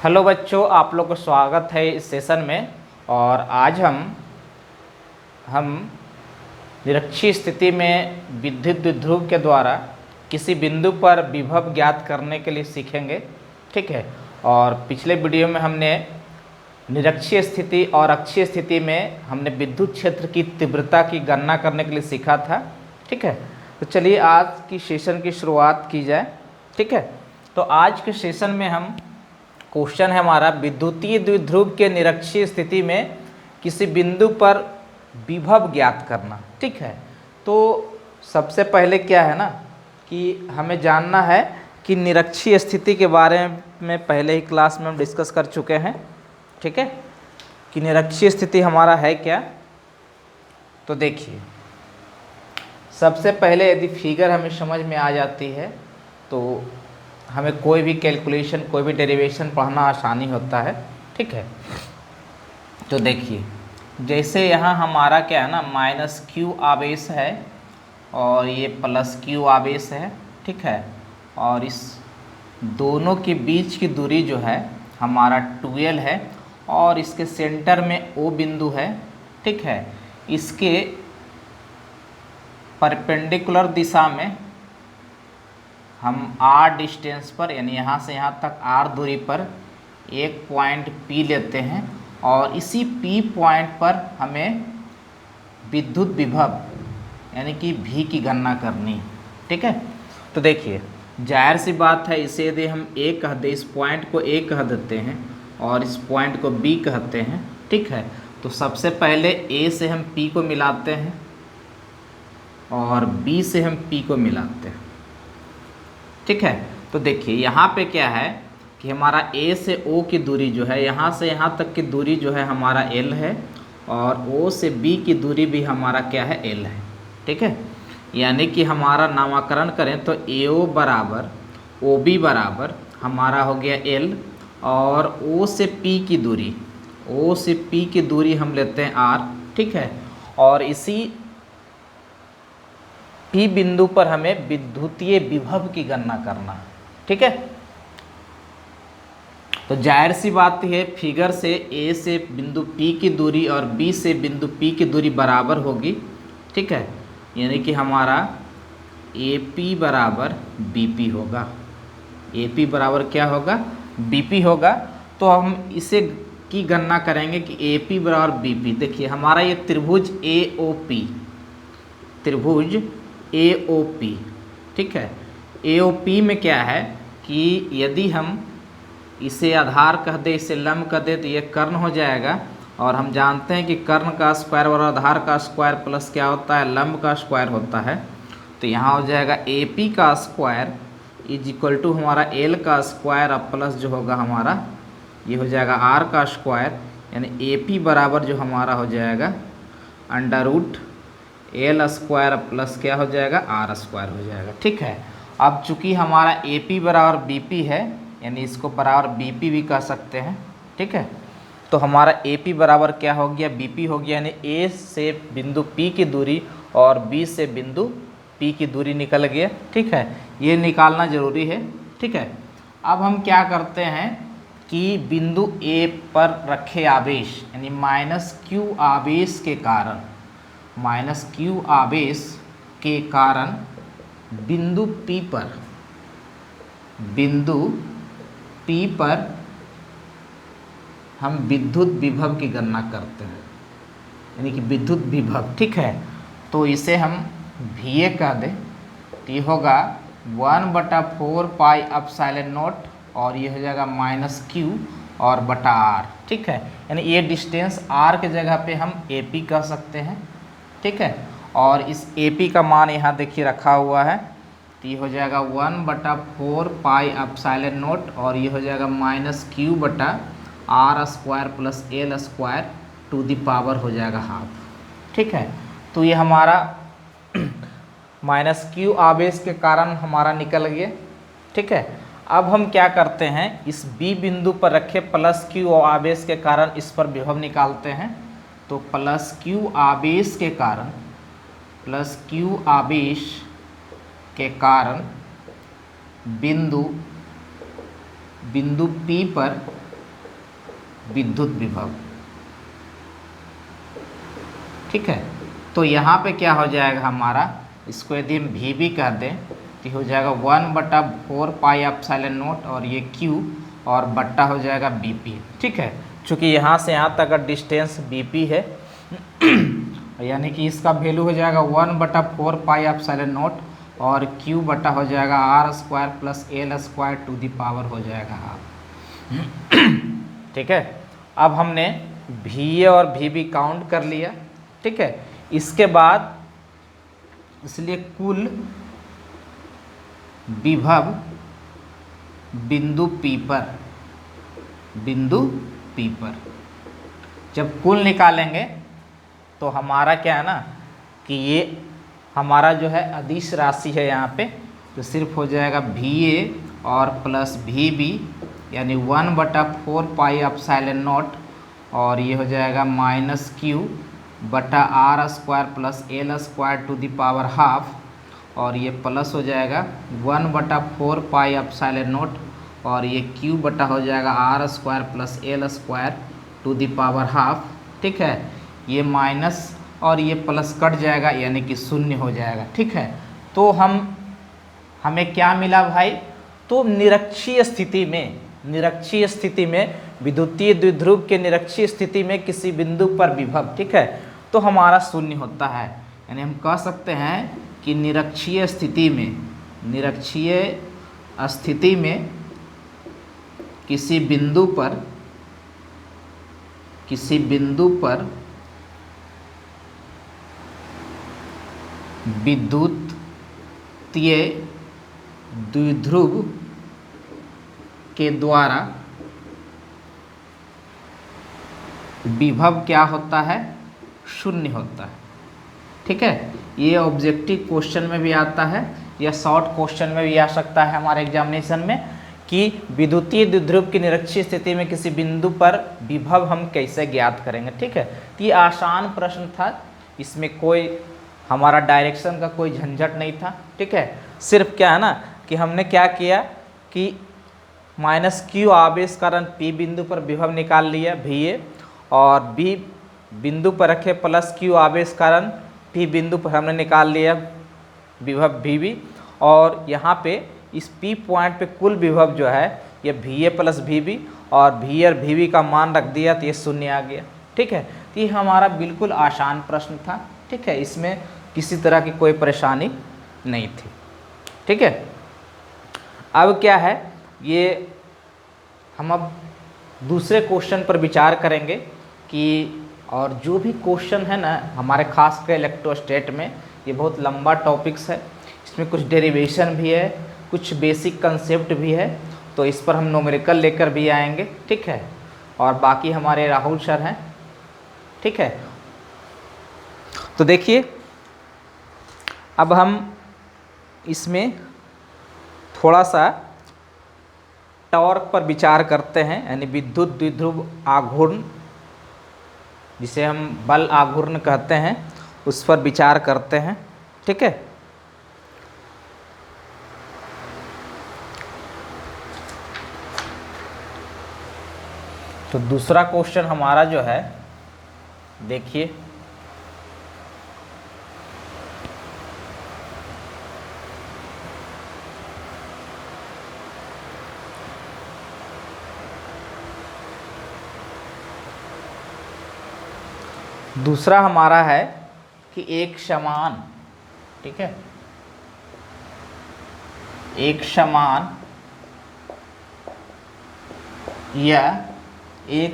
Hello बच्चों, आप लोग को स्वागत है इस सेशन में। और आज हम निरक्षीय स्थिति में विद्युत द्विध्रुव के द्वारा किसी बिंदु पर विभव ज्ञात करने के लिए सीखेंगे। ठीक है। और पिछले वीडियो में हमने निरक्षीय स्थिति और अक्षीय स्थिति में हमने विद्युत क्षेत्र की तीव्रता की गणना करने के लिए सीखा था। ठीक है। तो चलिए आज की सेशन की शुरुआत की जाए। ठीक है। तो आज के सेशन में हम क्वेश्चन है हमारा विद्युतीय द्विध्रुव के निरक्षीय स्थिति में किसी बिंदु पर विभव ज्ञात करना। ठीक है। तो सबसे पहले क्या है ना कि हमें जानना है कि निरक्षीय स्थिति के बारे में पहले ही क्लास में हम डिस्कस कर चुके हैं। ठीक है, कि निरक्षीय स्थिति हमारा है क्या। तो देखिए, सबसे पहले यदि फिगर हमें समझ में आ जाती है तो हमें कोई भी कैलकुलेशन, कोई भी डेरिवेशन पढ़ना आसानी होता है। ठीक है। तो देखिए, जैसे यहाँ हमारा क्या है ना माइनस क्यू आवेश है और ये प्लस क्यू आवेश है। ठीक है। और इस दोनों के बीच की दूरी जो है हमारा 12 है और इसके सेंटर में ओ बिंदु है। ठीक है। इसके परपेंडिकुलर दिशा में हम r डिस्टेंस पर, यानी यहाँ से यहाँ तक r दूरी पर एक पॉइंट P लेते हैं और इसी P पॉइंट पर हमें विद्युत विभव यानी कि V की गणना करनी है। ठीक है। तो देखिए, जाहिर सी बात है, इसे यदि हम A कह दें, इस पॉइंट को A कह देते हैं और इस पॉइंट को B कहते हैं। ठीक है। तो सबसे पहले A से हम P को मिलाते हैं और B से हम P को मिलाते हैं। ठीक है। तो देखिए, यहाँ पे क्या है कि हमारा A से O की दूरी जो है, यहाँ से यहाँ तक की दूरी जो है हमारा L है और O से B की दूरी भी हमारा क्या है, L है। ठीक है। यानी कि हमारा नामकरण करें तो AO बराबर OB बराबर हमारा हो गया L और O से P की दूरी, O से P की दूरी हम लेते हैं R। ठीक है। और इसी P बिंदु पर हमें विद्युतीय विभव की गणना करना है। ठीक है। तो जाहिर सी बात है, फिगर से A से बिंदु P की दूरी और B से बिंदु P की दूरी बराबर होगी। ठीक है। यानी कि हमारा AP बराबर BP होगा। AP बराबर क्या होगा, BP होगा। तो हम इसे की गणना करेंगे कि AP बराबर BP। देखिए, हमारा ये त्रिभुज AOP, त्रिभुज AOP। ठीक है। AOP में क्या है कि यदि हम इसे आधार कह दे, इसे लंब कह दे, तो ये कर्ण हो जाएगा। और हम जानते हैं कि कर्ण का स्क्वायर और आधार का स्क्वायर प्लस क्या होता है, लंब का स्क्वायर होता है। तो यहाँ हो जाएगा AP का स्क्वायर इज इक्वल टू हमारा L का स्क्वायर और प्लस जो होगा हमारा ये हो जाएगा R का स्क्वायर। यानी AP बराबर जो हमारा हो जाएगा under root L square plus क्या हो जाएगा, R स्क्वायर हो जाएगा। ठीक है। अब चूंकि हमारा AP बराबर BP है, यानी इसको बराबर BP भी कह सकते हैं। ठीक है। तो हमारा AP बराबर क्या हो गया, BP हो गया। यानी A से बिंदु P की दूरी और B से बिंदु P की दूरी निकल गया। ठीक है। ये निकालना जरूरी है। ठीक है। अब हम क्या करते हैं कि बिंदु A पर रखे आवेश यानी माइनस Q आवेश के कारण, माइनस Q आवेश के कारण बिंदु P पर, बिंदु P पर हम विद्युत विभव की गणना करते हैं, यानी कि विद्युत विभव। ठीक है। तो इसे हम VA कह दें तो ये होगा 1/4 पाई एप्सिलॉन नॉट और ये हो जाएगा माइनस Q और बटा R। ठीक है। यानी ये डिस्टेंस R के जगह पे हम AP कह सकते हैं। ठीक है। और इस AP का मान यहाँ देखिए रखा हुआ है, तो ये हो जाएगा 1/4 पाई एप्सिलॉन नॉट और ये हो जाएगा माइनस Q बटा R square plus L square to the power हो जाएगा हाफ। ठीक है। तो ये हमारा माइनस Q आवेश के कारण हमारा निकल गया। ठीक है। अब हम क्या करते हैं, इस B बिंदु पर रखे प्लस Q आवेश के कारण इस पर विभव निकालते हैं। तो प्लस Q आवेश के कारण, प्लस Q आवेश के कारण बिंदु P पर विद्युत विभव। ठीक है, तो यहाँ पे क्या हो जाएगा हमारा, इसको यदि हम VB कह दें तो हो जाएगा 1/4 पाई एप्सिलॉन नॉट और ये Q और बट्टा हो जाएगा BP। ठीक है, चूँकि यहाँ से यहाँ तक का डिस्टेंस BP है यानी कि इसका वैल्यू हो जाएगा 1/4 पाई एप्सिलॉन नॉट और Q बटा हो जाएगा R² plus L² to the power हो जाएगा हाफ। ठीक है, अब हमने VA और VB काउंट कर लिया। ठीक है, इसके बाद इसलिए कुल विभव बिंदु P पर जब कुल निकालेंगे तो हमारा क्या है ना कि ये हमारा जो है अदिश राशि है यहाँ पे, तो सिर्फ हो जाएगा VA और प्लस VB यानी 1/4 पाई एप्सिलॉन नॉट और ये हो जाएगा -Q बटा R² plus L² to the power half और ये प्लस हो जाएगा 1/4 पाई एप्सिलॉन नॉट और ये Q बटा हो जाएगा R² plus L² to the power half. ठीक है, ये माइनस और ये प्लस कट जाएगा यानी कि शून्य हो जाएगा। ठीक है, तो हमें क्या मिला भाई, तो निरक्षीय स्थिति में विद्युतीय द्विध्रुव के निरक्षीय स्थिति में किसी बिंदु पर विभव, ठीक है, तो हमारा शून्य होता है। यानी हम कह सकते हैं कि निरक्षीय स्थिति में किसी बिंदु पर विद्युतीय द्विध्रुव के द्वारा विभव क्या होता है, शून्य होता है। ठीक है, ये ऑब्जेक्टिव क्वेश्चन में भी आता है या शॉर्ट क्वेश्चन में भी आ सकता है हमारे एग्जामिनेशन में कि विद्युतीय द्विध्रुव की निरक्षीय स्थिति में किसी बिंदु पर विभव हम कैसे ज्ञात करेंगे। ठीक है, तो ये आसान प्रश्न था, इसमें कोई हमारा डायरेक्शन का कोई झंझट नहीं था। ठीक है, सिर्फ क्या है ना कि हमने क्या किया कि -Q आवेश कारण P बिंदु पर विभव निकाल लिया VA और B बिंदु पर रखे +Q आवेश कारण P बिंदु पर हमने निकाल लिया विभव VB और यहाँ पे इस P पॉइंट पे कुल विभव जो है ये VA प्लस VB और VA और VB का मान रख दिया तो ये शून्य आ गया। ठीक है, तो ये हमारा बिल्कुल आसान प्रश्न था। ठीक है, इसमें किसी तरह की कोई परेशानी नहीं थी। ठीक है, अब क्या है, ये हम अब दूसरे क्वेश्चन पर विचार करेंगे कि और जो भी क्वेश्चन है ना हमारे खास कर इलेक्ट्रोस्टैट में, ये बहुत लंबा टॉपिक्स है, इसमें कुछ डेरिवेशन भी है, कुछ बेसिक कंसेप्ट भी है, तो इस पर हम न्यूमेरिकल लेकर भी आएंगे। ठीक है, और बाकी हमारे राहुल सर हैं। ठीक है, तो देखिए अब हम इसमें थोड़ा सा टॉर्क पर विचार करते हैं, यानी विद्युत द्विध्रुव आघूर्ण जिसे हम बल आघूर्ण कहते हैं, उस पर विचार करते हैं। ठीक है, तो दूसरा क्वेश्चन हमारा जो है, देखिए दूसरा हमारा है कि एक समान, ठीक है, एक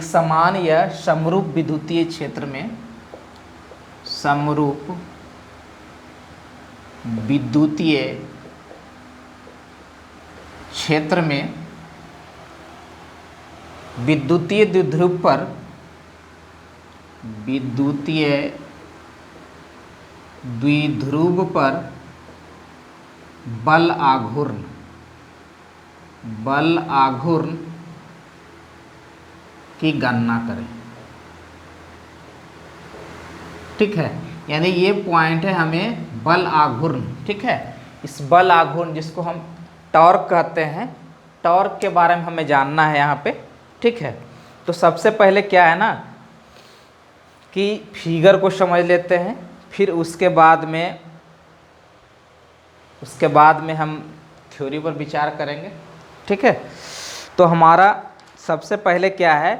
समान या समरूप विद्युतीय क्षेत्र में, समरूप विद्युतीय क्षेत्र में विद्युतीय द्विध्रुव पर बल आघूर्ण की गणना करें। ठीक है, यानी ये पॉइंट है हमें बल आघूर्ण। ठीक है, इस बल आघूर्ण जिसको हम टॉर्क कहते हैं, टॉर्क के बारे में हमें जानना है यहाँ पे। ठीक है, तो सबसे पहले क्या है ना कि फिगर को समझ लेते हैं, फिर उसके बाद में हम थ्योरी पर विचार करेंगे। ठीक है, तो हमारा सबसे पहले क्या है,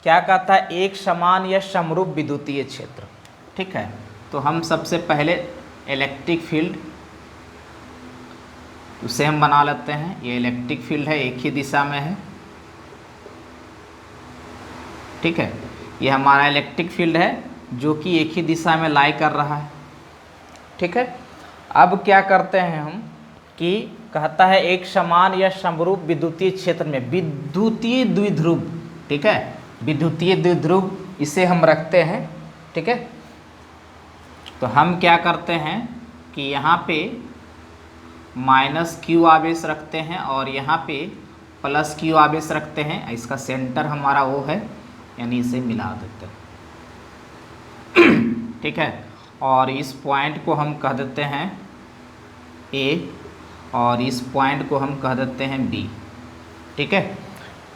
क्या कहता है, एक समान या समरूप विद्युतीय क्षेत्र। ठीक है, तो हम सबसे पहले इलेक्ट्रिक फील्ड उसे हम बना लेते हैं। ये इलेक्ट्रिक फील्ड है, एक ही दिशा में है। ठीक है, ये हमारा इलेक्ट्रिक फील्ड है जो कि एक ही दिशा में लाई कर रहा है। ठीक है, अब क्या करते हैं हम कि कहता है एक समान या समरूप विद्युतीय क्षेत्र में विद्युतीय द्विध्रुव। ठीक है, विद्युतीय द्विध्रुव इसे हम रखते हैं। ठीक है, तो हम क्या करते हैं कि यहाँ पे -q आवेश रखते हैं और यहाँ पे +q आवेश रखते हैं। इसका सेंटर हमारा वो है, यानी इसे मिला देते हैं। ठीक है, और इस पॉइंट को हम कह देते हैं A और इस पॉइंट को हम कह देते हैं B। ठीक है,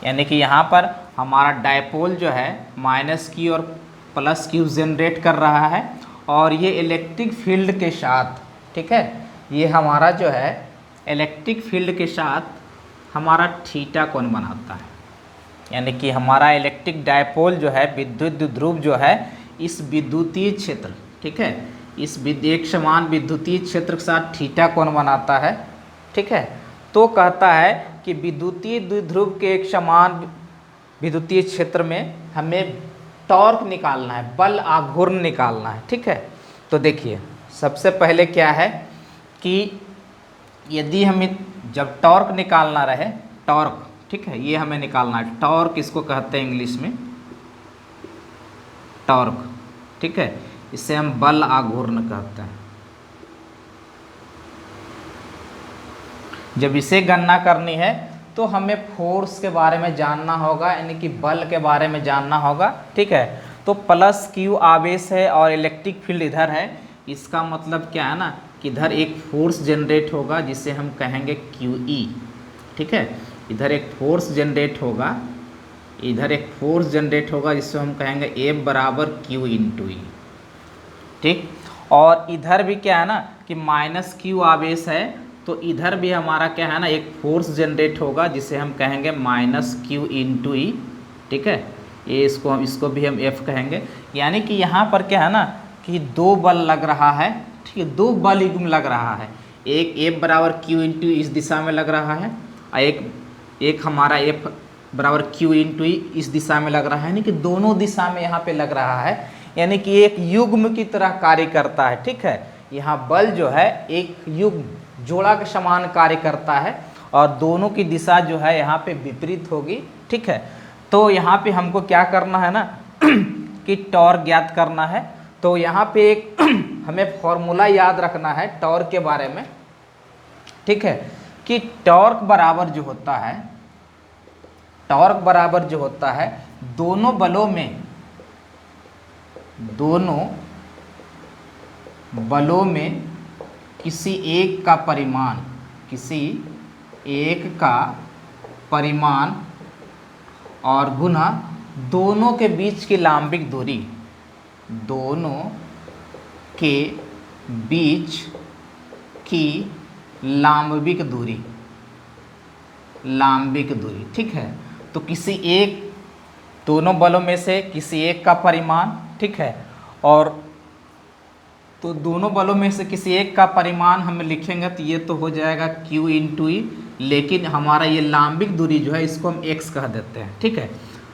यानी कि यहाँ पर हमारा डायपोल जो है -q और +q जनरेट कर रहा है और ये इलेक्ट्रिक फील्ड के साथ, ठीक है, ये हमारा जो है इलेक्ट्रिक फील्ड के साथ हमारा थीटा कोण बनाता है। यानी कि हमारा इलेक्ट्रिक डायपोल जो है, विद्युत द्विध्रुव जो है, इस विद्युतीय क्षेत्र, ठीक है, इस एक समान विद्युतीय क्षेत्र के साथ थीटा कोण बनाता है। ठीक है, तो कहता है कि विद्युतीय द्विध्रुव के एक समान विद्युतीय क्षेत्र में हमें टॉर्क निकालना है, बल आघूर्ण निकालना है। ठीक है, तो देखिए सबसे पहले क्या है कि यदि हमें जब टॉर्क निकालना रहे, टॉर्क, ठीक है, ये हमें निकालना है। टॉर्क इसको कहते हैं इंग्लिश में टॉर्क। ठीक है, इसे हम बल आघूर्ण कहते हैं। जब इसे गणना करनी है तो हमें फोर्स के बारे में जानना होगा, यानी कि बल के बारे में जानना होगा। ठीक है, तो +q आवेश है और इलेक्ट्रिक फील्ड इधर है। इसका मतलब क्या है ना कि इधर एक फोर्स जनरेट होगा जिसे हम कहेंगे QE। ठीक है, इधर एक फोर्स जनरेट होगा, इधर एक फोर्स जनरेट होगा जिससे हम कहेंगे F = Q × E। ठीक, और इधर भी क्या है ना कि -q आवेश है, तो इधर भी हमारा क्या है ना एक फोर्स जनरेट होगा जिसे हम कहेंगे -q × E। ठीक है, ये इसको भी हम F कहेंगे। यानी कि यहाँ पर क्या है ना कि दो बल लग रहा है। ठीक है, दो बल युग्म लग रहा है। एक F = Q × इस दिशा में लग रहा है और एक हमारा F = Q × E इस दिशा में लग रहा है, यानी कि दोनों दिशा में यहाँ पे लग रहा है, यानी कि एक युग्म की तरह कार्य करता है। ठीक है, यहाँ बल जो है एक युग्म जोड़ा के समान कार्य करता है और दोनों की दिशा जो है यहाँ पे विपरीत होगी। ठीक है, तो यहाँ पे हमको क्या करना है ना कि टॉर्क ज्ञात करना है। तो यहाँ पे एक हमें फॉर्मूला याद रखना है टॉर्क के बारे में। ठीक है, कि टॉर्क बराबर जो होता है दोनों बलों में किसी एक का परिमाण और गुना दोनों के बीच की लांबिक दूरी, दोनों के बीच की लांबिक दूरी। ठीक है, तो दोनों बलों में से किसी एक का परिमाण, ठीक है, और तो दोनों बलों में से किसी एक का परिमाण हम लिखेंगे तो ये तो हो जाएगा Q × E, लेकिन हमारा ये लांबिक दूरी जो है इसको हम x कह देते हैं। ठीक है,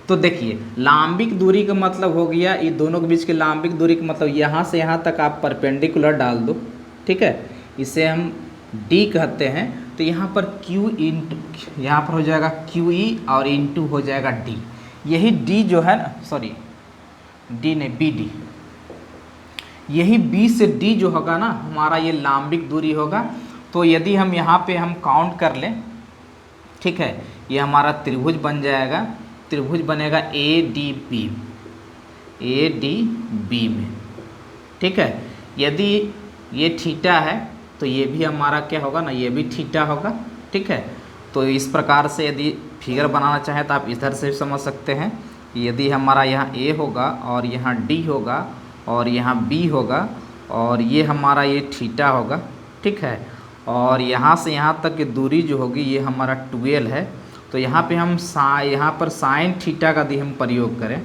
तो देखिए लांबिक दूरी का मतलब हो गया, ये दोनों के बीच की लांबिक दूरी का मतलब यहाँ से यहाँ तक आप परपेंडिकुलर डाल दो। ठीक है, इसे हम D कहते हैं। तो यहाँ पर यहाँ पर हो जाएगा QE और × हो जाएगा D। यही D जो है ना, सॉरी D नहीं BD, यही B से D जो होगा ना हमारा ये लांबिक दूरी होगा। तो यदि हम यहाँ पे हम काउंट कर लें, ठीक है, ये हमारा त्रिभुज बन जाएगा। त्रिभुज बनेगा ADB में। ठीक है, यदि ये थीटा है तो ये भी हमारा क्या होगा ना, ये भी थीटा होगा। ठीक है, तो इस प्रकार से यदि फिगर बनाना चाहें तो आप इधर से समझ सकते हैं, यदि हमारा यहाँ ए होगा और यहाँ डी होगा और यहाँ बी होगा और ये हमारा ये थीटा होगा, ठीक है, और यहाँ से यहाँ तक की दूरी जो होगी ये हमारा 12 है। तो यहाँ पे हम यहाँ पर साइन थीटा का यदि हम प्रयोग करें,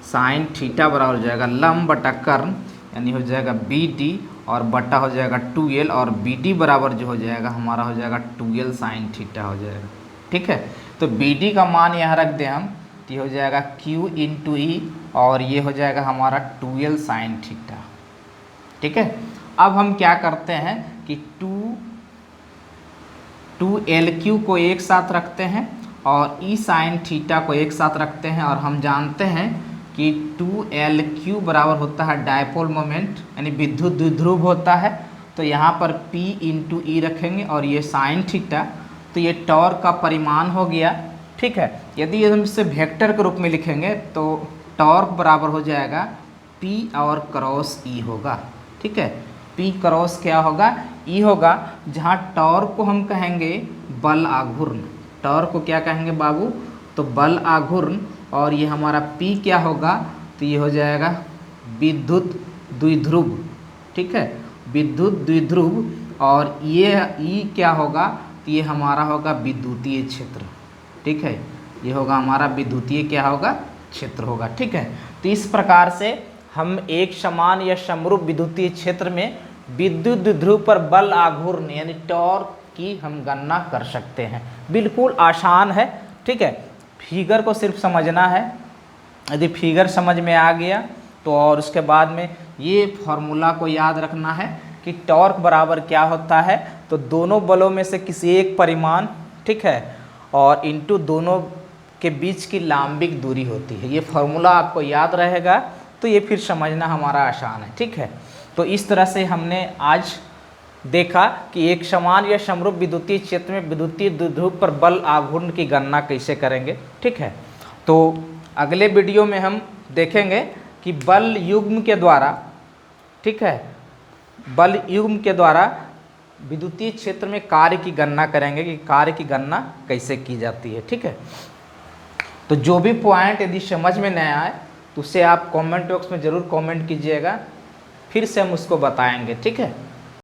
साइन थीटा बराबर हो जाएगा लंब बटा कर्ण, यानी हो जाएगा बी डी और बटा हो जाएगा 2l, और बी डी बराबर जो हो जाएगा हमारा हो जाएगा 2l साइन थीटा हो जाएगा, ठीक है। तो बी डी का मान यहाँ रख दें हम, तो ये हो जाएगा q इंटू ई और ये हो जाएगा हमारा 2l साइन थीटा, ठीक है। अब हम क्या करते हैं कि 2LQ को एक साथ रखते हैं और ई साइन थीटा को एक साथ रखते हैं, और हम जानते हैं कि 2LQ बराबर होता है डायपोल मोमेंट, यानी विद्युत द्विध्रुव होता है। तो यहाँ पर P इंटू ई रखेंगे और ये साइन थीटा, तो ये टॉर्क का परिमाण हो गया, ठीक है। यदि हम इसे वेक्टर के रूप में लिखेंगे तो टॉर्क बराबर हो जाएगा P और क्रॉस ई होगा, ठीक है। P क्रॉस क्या होगा, ई होगा, जहाँ टॉर्क को हम कहेंगे बल आघूर्ण, टॉर्क को क्या कहेंगे बाबू, तो बल आघूर्ण, और ये हमारा P क्या होगा, तो ये हो जाएगा विद्युत द्विध्रुव, ठीक है, विद्युत द्विध्रुव, और ये ई क्या होगा, तो ये हमारा होगा विद्युतीय क्षेत्र, ठीक है, ये होगा हमारा विद्युतीय क्या होगा, क्षेत्र होगा, ठीक है। तो इस प्रकार से हम एक समान या समरूप विद्युतीय क्षेत्र में विद्युत द्विध्रुव पर बल आघूर्ण यानी टॉर्क की हम गणना कर सकते हैं। बिल्कुल आसान है, ठीक है, फिगर को सिर्फ समझना है। यदि फिगर समझ में आ गया तो और उसके बाद में ये फॉर्मूला को याद रखना है कि टॉर्क बराबर क्या होता है, तो दोनों बलों में से किसी एक परिमाण, ठीक है, और इनटू दोनों के बीच की लांबिक दूरी होती है। ये फॉर्मूला आपको याद रहेगा तो ये फिर समझना हमारा आसान है, ठीक है। तो इस तरह से हमने आज देखा कि एक समान या समरूप विद्युतीय क्षेत्र में विद्युतीय द्विध्रुव पर बल आघूर्ण की गणना कैसे करेंगे, ठीक है। तो अगले वीडियो में हम देखेंगे कि बल युग्म के द्वारा, ठीक है, बल युग्म के द्वारा विद्युतीय क्षेत्र में कार्य की गणना करेंगे कि कार्य की गणना कैसे की जाती है, ठीक है। तो जो भी पॉइंट यदि समझ में नहीं आए तो उसे आप कमेंट बॉक्स में ज़रूर कमेंट कीजिएगा, फिर से हम उसको बताएंगे, ठीक है।